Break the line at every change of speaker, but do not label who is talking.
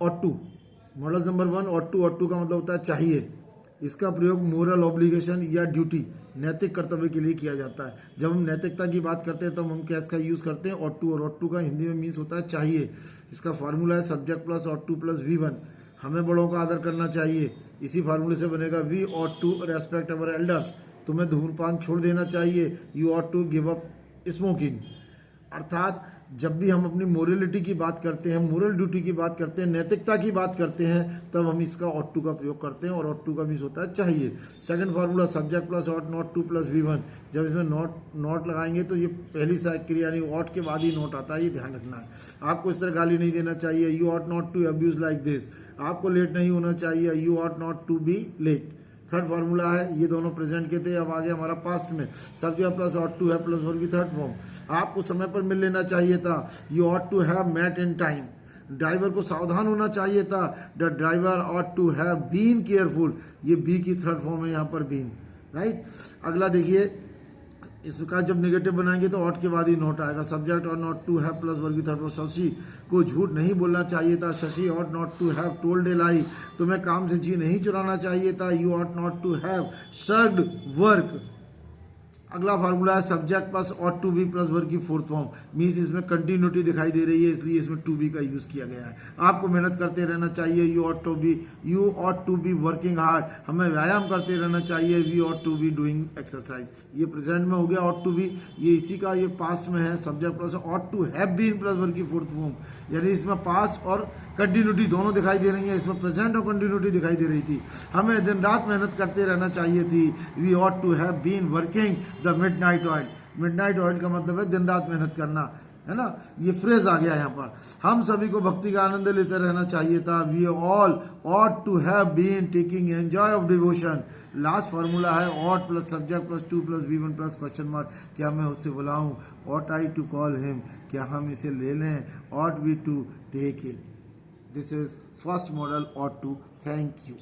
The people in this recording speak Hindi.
Ought to, model number 1 ought to का मतलब होता है चाहिए। इसका प्रयोग मोरल ऑब्लिगेशन या ड्यूटी नैतिक कर्तव्य के लिए किया जाता है। जब हम नैतिकता की बात करते हैं तब हम क्या इसका यूज़ करते हैं ऑट टू, और ऑट टू का हिंदी में मीन्स होता है चाहिए। इसका फार्मूला है subject plus ought to plus V1। हमें बड़ों का आदर करना चाहिए, इसी फार्मूले से बनेगा we ought to respect our elders. तुम्हें धूम्रपान छोड़ देना चाहिए, you ought to give up smoking. अर्थात जब भी हम अपनी मोरलिटी की बात करते हैं, मोरल ड्यूटी की बात करते हैं, नैतिकता की बात करते हैं, तब हम इसका ऑट टू का प्रयोग करते हैं, और ऑट टू का मीन्स होता है चाहिए। Second formula subject plus ought not to plus V1। जब इसमें नॉट लगाएंगे तो ये पहली सहायक क्रिया यानी ऑट के बाद ही नॉट आता है, ये ध्यान रखना है। आपको इस तरह गाली नहीं देना चाहिए, you ought not to abuse like this. आपको लेट नहीं होना चाहिए, you ought not to be late. Third formula है, ये दोनों प्रेजेंट के थे, अब आगे हमारा पास्ट में सब्जेक्ट प्लस ऑट टू है प्लस वर्ब की थर्ड फॉर्म। आपको समय पर मिल लेना चाहिए था, you ought to have met in time. Driver को सावधान होना चाहिए था, the driver ought to have been careful. ये बी की थर्ड फॉर्म है यहाँ पर बीन, राइट। अगला देखिए, इसका जब नेगेटिव बनाएंगे तो ऑट के बाद ही नॉट आएगा। सब्जेक्ट और not to have plus verb की थर्ड फॉर्म। शशि को झूठ नहीं बोलना चाहिए था, Shashi ought not to have told a lie. तुम्हें काम से जी नहीं चुराना चाहिए था, you ought not to have served work. अगला फार्मूला है subject plus ought to be plus verb की फोर्थ फॉर्म। मीन्स इसमें कंटिन्यूटी दिखाई दे रही है, इसलिए इसमें टू बी का यूज किया गया है। आपको मेहनत करते रहना चाहिए, you ought to be working hard. हमें व्यायाम करते रहना चाहिए, we ought to be doing exercise. ये प्रेजेंट में हो गया ऑट टू बी, ये इसी का ये पास्ट में है subject plus ought to have been plus verb की फोर्थ फॉर्म। यानी इसमें पास्ट और कंटिन्यूटी दोनों दिखाई दे रही है, इसमें प्रेजेंट और कंटिन्यूटी दिखाई दे रही थी। हमें दिन रात मेहनत करते रहना चाहिए थी, we ought to have been working the midnight oil. Midnight oil का मतलब है दिन रात मेहनत करना, है ना। ये फ्रेज आ गया यहाँ पर। हम सभी को भक्ति का आनंद लेते रहना चाहिए था, we all ought to have been taking enjoy of devotion. Last formula है ought plus subject plus to plus V1 plus question mark. क्या मैं उससे बुलाऊं, ought I to call him. क्या हम इसे ले लें, ought we to take it. This is first model ought to. Thank you.